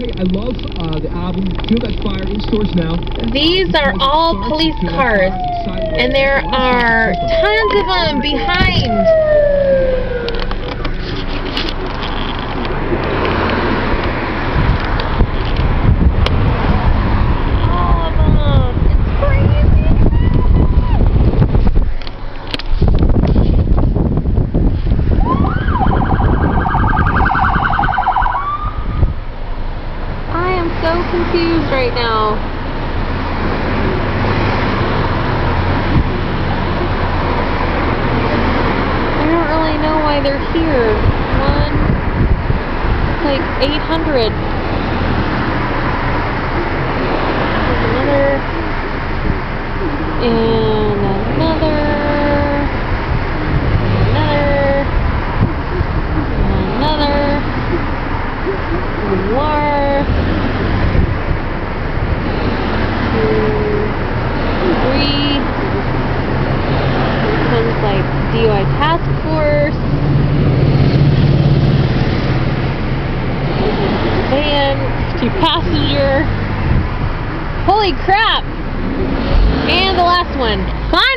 I love the album Feel That Fire in stores now. These are all police cars, and there are tons of them behind. All of them. It's crazy. I am so confused right now. Why they're here. One, it's like 800. Another, and another, one more, 2, 3. This one's like DUI task force. Van, 50-passenger. Holy crap! And the last one. Finally!